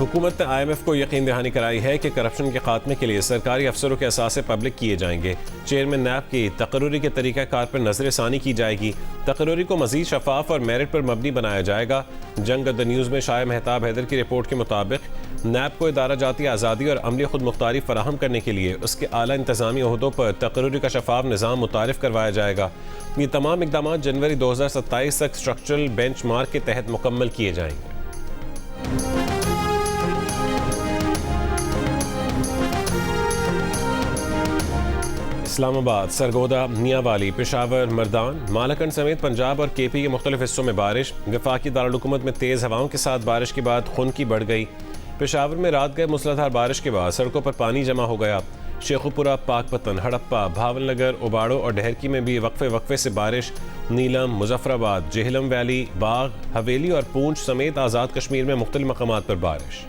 हुकूमत ने IMF को यकीन दहानी कराई है कि करप्शन के खात्मे के लिए सरकारी अफसरों के असासे पब्लिक किए जाएंगे। चेयरमैन नैब की तकर्रुरी के तरीक़ाकार पर नजरसानी की जाएगी। तकर्रुरी को मजीद शफाफ और मेरिट पर मबनी बनाया जाएगा। जंग द न्यूज़ में शाह महताब हैदर की रिपोर्ट के मुताबिक नैब को इदारा जाती आज़ादी और अमली खुद मुख्तारी फराहम करने के लिए उसके आला इंतजामी ओहदों पर तकर्रुरी का शफाफ निज़ाम मुतारिफ करवाया जाएगा। ये तमाम इक़दाम जनवरी 2027 तक स्ट्रक्चरल बेंच मार्क के तहत मुकम्मल किए जाएंगे। इस्लामाबाद, सरगोदा, मियांवाली, पेशावर, मर्दान, मालाकंड समेत पंजाब और KP के मुख्तलिफ हिस्सों में बारिश। वफाकी दारुल-हुकूमत में तेज़ हवाओं के साथ बारिश के बाद खुनकी बढ़ गई। पेशावर में रात गए मूसलाधार बारिश के बाद सड़कों पर पानी जमा हो गया। शेखुपुरा, पाकपतन, हड़प्पा, भावलनगर, उबाड़ो और डहरकी में भी वक्फे से बारिश। नीलम, मुजफ्फराबाद, जेहलम वैली, बाग, हवेली और पूंछ समेत आज़ाद कश्मीर में मुख्तलिफ मकामात पर बारिश।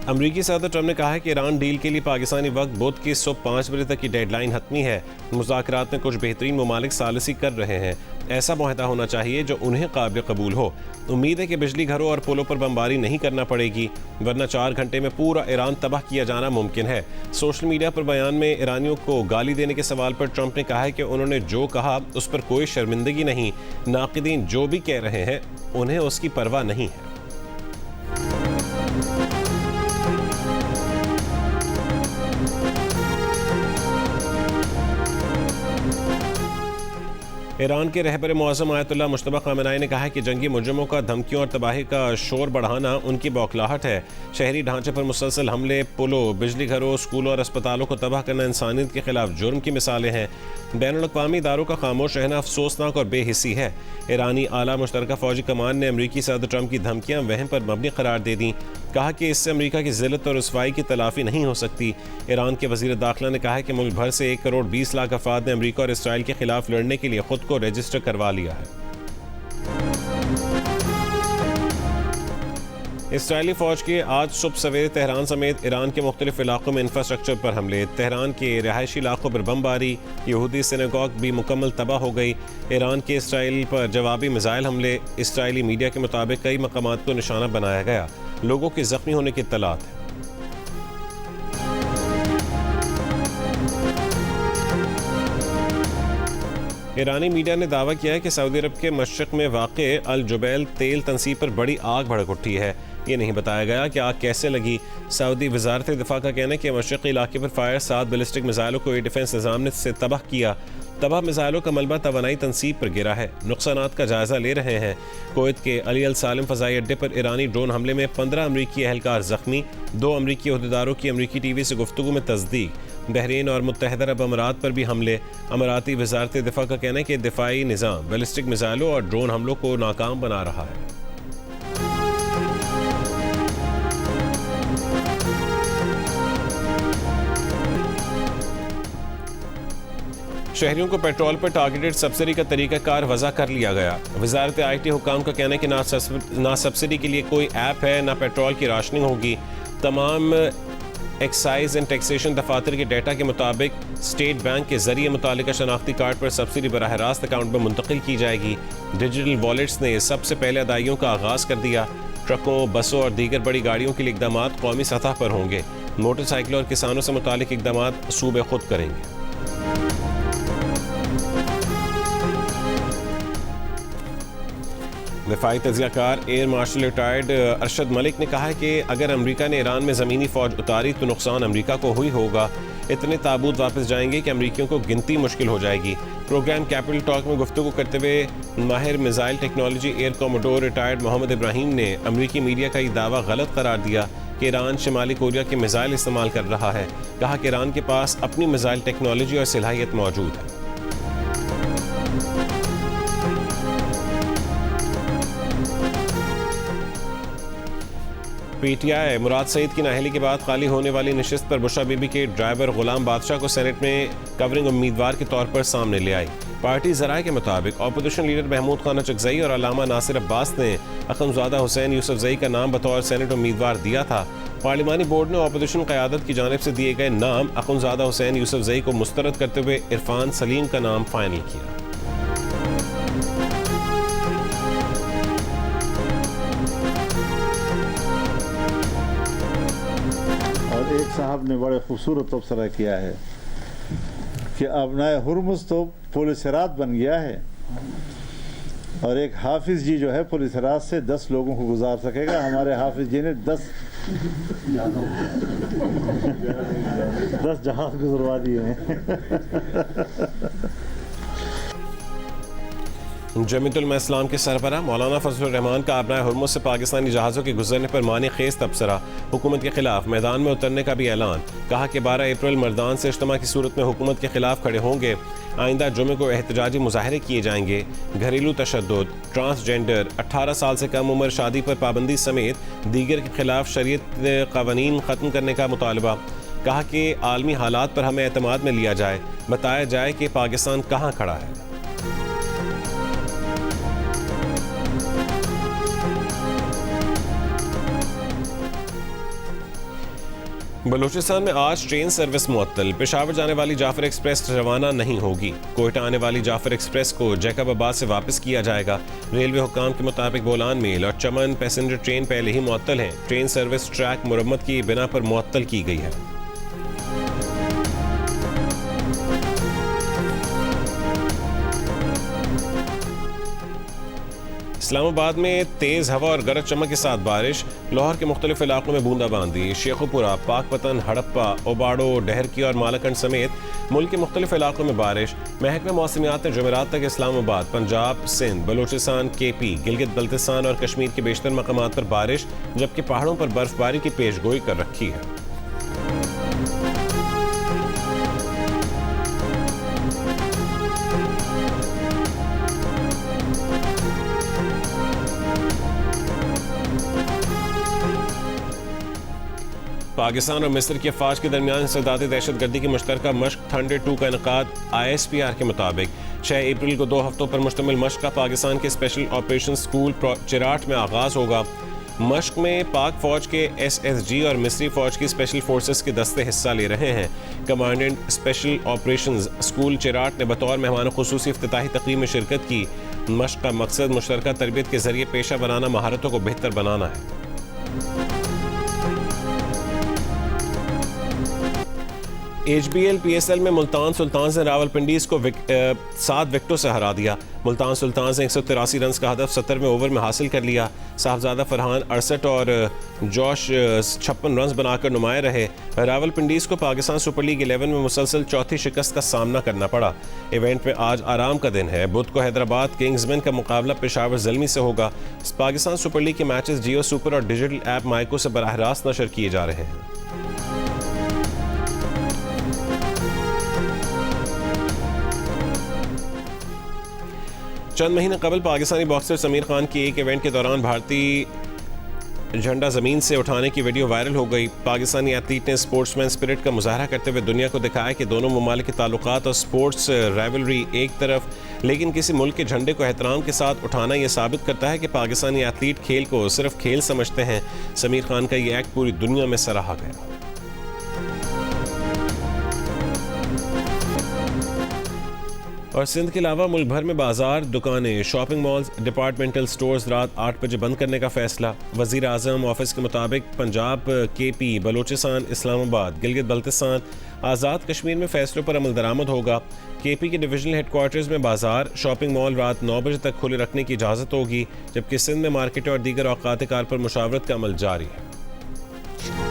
अमरीकी सदर ट्रंप ने कहा है कि ईरान डील के लिए पाकिस्तानी वक्त बुध की सुबह 5 बजे तक की डेडलाइन हतमी है। मुज़ाकरात में कुछ बेहतरीन ममालिक सालिसी कर रहे हैं। ऐसा मुआहदा होना चाहिए जो उन्हें काबिल कबूल हो। उम्मीद है कि बिजली घरों और पुलों पर बमबारी नहीं करना पड़ेगी, वरना 4 घंटे में पूरा ईरान तबाह किया जाना मुमकिन है। सोशल मीडिया पर बयान में ईरानियों को गाली देने के सवाल पर ट्रंप ने कहा है कि उन्होंने जो कहा उस पर कोई शर्मिंदगी नहीं। नाक़िदीन जो भी कह रहे हैं उन्हें उसकी परवाह नहीं है। ईरान के रहबर मुअज़्ज़म आयतुल्लाह मुज्तबा ख़ामेनेई ने कहा है कि जंगी मुजरिमों का धमकियों और तबाही का शोर बढ़ाना उनकी बौखलाहट है। शहरी ढांचे पर मुसलसल हमले, पुलों, बिजली घरों, स्कूलों और अस्पतालों को तबाह करना इंसानियत के खिलाफ जुर्म की मिसालें हैं। बैनुल-अक़वामी इदारों का खामोश रहना अफसोसनाक और बेहिस्सी है। ईरानी आला मुश्तरका फ़ौजी कमान ने अमरीकी सदर ट्रंप की धमकियाँ वहम पर मबनी करार दे दी। कहा कि इससे अमरीका की ज़िल्लत और रुसवाई की तलाफ़ी नहीं हो सकती। ईरान के वज़ीर दाखिला ने कहा है कि मुल्क भर से 1 करोड़ 20 लाख अफराद ने अमरीका और इसराइल के खिलाफ लड़ने के लिए खुद को रजिस्टर करवा लिया है। इसराइली फ़ौज के आज सुबह सवेरे तेहरान समेत ईरान के मुख्तलिफ इलाकों में इंफ्रास्ट्रक्चर पर हमले। तेहरान के रिहायशी इलाकों पर बमबारी, यहूदी सिनेगॉग भी मुकम्मल तबाह हो गई। ईरान के इसराइल पर जवाबी मिसाइल हमले। इसराइली मीडिया के मुताबिक कई मकामात को निशाना बनाया गया। लोगों के जख्मी होने की इत्तलात है। ईरानी मीडिया ने दावा किया है कि सऊदी अरब के मशरिक़ में वाक़े अल जुबैल तेल तनसीब पर बड़ी आग भड़क उठी है। ये नहीं बताया गया कि आग कैसे लगी। सऊदी वज़ारत दिफ़ा का कहना है कि मशरिक़ी इलाके पर फायर 7 बैलिस्टिक मिसाइलों को एयर डिफेंस निज़ाम ने से तबाह किया। तबाह मिसाइलों का मलबा तवानाई तनसीब पर गिरा है। नुकसानात का जायज़ा ले रहे हैं। कुवैत के अली अल सालिम फ़ज़ाई अड्डे पर ईरानी ड्रोन हमले में 15 अमरीकी अहलकार ज़ख्मी। 2 अमरीकी अहदेदारों की अमरीकी TV से गुफ्तगू में तस्दीक। बहरीन और मुत्तहिदा अरब अमारात पर भी हमले। अमाराती वज़ारत दिफ़ा का कहना है कि दिफ़ाई निज़ाम बैलिस्टिक मिसाइलों और ड्रोन हमलों को नाकाम बना रहा है। शहरियों को पेट्रोल पर टारगेटेड सब्सिडी का तरीक़ाकार वज़ा कर लिया गया। वज़ारत IT हुकाम का कहना है कि ना सब्सिडी के लिए कोई ऐप है, ना पेट्रोल की राशनिंग होगी। तमाम एक्साइज एंड टैक्सेशन दफातर के डेटा के मुताबिक स्टेट बैंक के जरिए मुतालिका शनाख्ती कार्ड पर सब्सिडी बराह रास्त अकाउंट में मुंतकिल की जाएगी। डिजिटल वॉलेट्स ने सबसे पहले अदाइयों का आगाज़ कर दिया। ट्रकों, बसों और दीगर बड़ी गाड़ियों के लिए इक़दाम कौमी सतह पर होंगे। मोटरसाइकिलों और किसानों से मुतालिक इक़दाम सूबे खुद करेंगे। दिफाई तजियाकार air marshal retired Arshad Malik ने कहा है कि अगर अमरीका ने ईरान में ज़मीनी फ़ौज उतारी तो नुकसान अमरीका को हुई होगा। इतने ताबूत वापस जाएंगे कि अमरीकियों को गिनती मुश्किल हो जाएगी। प्रोग्राम कैपिटल टॉक में गुफ्तगू करते हुए माहिर missile technology air commodore retired Mohammad Ibrahim ने अमरीकी मीडिया का ये दावा गलत करार दिया कि ईरान शिमाली कोरिया के मिसाइल इस्तेमाल कर रहा है। कहा कि ईरान के पास अपनी मिसाइल टेक्नोलॉजी और सलाहियत मौजूद है। PTI मुराद सईद की नाअहली के बाद खाली होने वाली नशिस्त पर बुशरा बीबी के ड्राइवर गुलाम बादशाह को सेनेट में कवरिंग उम्मीदवार के तौर पर सामने ले आई। पार्टी ज़राए के मुताबिक अपोजिशन लीडर महमूद खान चकजई और अल्लामा नासिर अब्बास ने अखुंज़ादा हुसैन यूसुफजई का नाम बतौर सेनेट उम्मीदवार दिया था। पार्लिमानी बोर्ड ने अपोजिशन क़यादत की जानिब से दिए गए नाम अखुंज़ादा हुसैन यूसुफजई को मुस्तरद करते हुए इरफान सलीम का नाम फाइनल किया। साहब ने बड़े खूबसूरत तबसरा किया है कि अबनाए हुर्मुज़ तो पुलिस हेरात बन गया है और एक हाफिज़ जी जो है पुलिस हेरात से 10 लोगों को गुजार सकेगा। हमारे हाफिज़ जी ने 10 जहाज़ गुजरवा दिए हैं। जमीयतुल उलमा इस्लाम के सरबरा मौलाना फजलुर रहमान का अबनाए हुर्मुज़ से पाकिस्तानी जहाज़ों के गुजरने पर मानी खेज तबसरा, हुकूमत के खिलाफ मैदान में उतरने का भी ऐलान। कहा कि 12 अप्रैल मर्दान से इज्तिमा की सूरत में हुकूमत के खिलाफ खड़े होंगे। आइंदा जुमे को एहतजाजी मुजाहरे किए जाएंगे। घरेलू तशद्दुद, ट्रांसजेंडर, 18 साल से कम उम्र शादी पर पाबंदी समेत दीगर के खिलाफ शरीयत क़वानीन ख़त्म करने का मुतालबा। कहा कि आलमी हालात पर हमें एतमाद में लिया जाए, बताया जाए कि पाकिस्तान कहाँ खड़ा है। बलूचिस्तान में आज ट्रेन सर्विस मुअत्तल। पेशावर जाने वाली जाफर एक्सप्रेस रवाना नहीं होगी। कोयटा आने वाली जाफर एक्सप्रेस को जैकबाबाद से वापस किया जाएगा। रेलवे हुक्काम के मुताबिक बोलान मेल और चमन पैसेंजर ट्रेन पहले ही मुअत्तल हैं। ट्रेन सर्विस ट्रैक मुरम्मत की बिना पर मुअत्तल की गई है। इस्लामाबाद में तेज हवा और गरज चमक के साथ बारिश। लाहौर के मुख्तलिफ इलाकों में बूंदाबांदी। शेखुपुरा, पाकपतन, हड़प्पा, ओबाड़ो, डहरकी और मालाकंड समेत मुल्क के मुख्तलिफ इलाकों में बारिश। महकमा मौसमियात ने जुमेरात तक इस्लामाबाद, पंजाब, सिंध, बलूचिस्तान, केपी, गिलगित बल्तिस्तान और कश्मीर के बेशतर मकामात पर बारिश जबकि पहाड़ों पर बर्फबारी की पेशगोई कर रखी है। पाकिस्तान और मिस्र की अफवाज के दरमियान इंसदादी दहशतगर्दी की मुश्तरका मश्क थंडर 2 का इनकाद। ISPR के मुताबिक 6 अप्रैल को 2 हफ्तों पर मुश्तमिल मश्क का पाकिस्तान के स्पेशल ऑपरेशन स्कूल चिराट में आगाज होगा। मश्क में पाक फौज के SSG और मिस्री फौज की स्पेशल फोर्सेस के दस्ते हिस्सा ले रहे हैं। Commandant special operations school Cherat ने बतौर मेहमान खुसूसी इफ्तिताही तकरीब में शिरकत की। मश्क का मकसद मुश्तरका तरबियत के जरिए पेशा बनाना, महारतों को बेहतर बनाना है। HBL PSL में मुल्तान सुल्तान्स ने रावलपिंडीज को 7 विकेटों से हरा दिया। मुल्तान सुल्तान्स ने 183 रन का हदफ 70वें ओवर में हासिल कर लिया। साहबजादा फरहान 68 और जोश 56 रन बनाकर नुमाया रहे। रावलपिंडीज को पाकिस्तान सुपर लीग 11 में मुसलसल चौथी शिकस्त का सामना करना पड़ा। इवेंट में आज आराम का दिन है। बुध को हैदराबाद किंग्समैन का मुकाबला पेशावर ज़ल्मी से होगा। पाकिस्तान सुपर लीग के मैचेस जियो सुपर और डिजिटल ऐप माइको से बराह रास्त नशर किए जा रहे हैं। चंद महीने कबल पाकिस्तानी बॉक्सर समीर खान की एक इवेंट के दौरान भारतीय झंडा ज़मीन से उठाने की वीडियो वायरल हो गई। पाकिस्तानी एथलीट ने स्पोर्ट्समैन स्पिरिट का मुजाहरा करते हुए दुनिया को दिखाया कि दोनों ममालिक के ताल्लुकात और स्पोर्ट्स राइवलरी एक तरफ लेकिन किसी मुल्क के झंडे को एहतराम के साथ उठाना यह साबित करता है कि पाकिस्तानी एथलीट खेल को सिर्फ खेल समझते हैं। समीर खान का यह एक्ट पूरी दुनिया में सराहा गया। और सिंध के अलावा मुल्क भर में बाजार, दुकानें, शॉपिंग मॉल्स, डिपार्टमेंटल स्टोर्स रात 8 बजे बंद करने का फैसला। वज़ीर आज़म ऑफिस के मुताबिक पंजाब, KP, बलूचिस्तान, इस्लामाबाद, गिलगित बल्तिस्तान, आज़ाद कश्मीर में फैसलों पर अमल दरामद होगा। KP के डिविजनल हेडक्वार्टर्स में बाजार, शॉपिंग मॉल रात 9 बजे तक खुले रखने की इजाज़त होगी जबकि सिंध में मार्केट और दीगर औकात कार पर मुशावरत का अमल जारी है।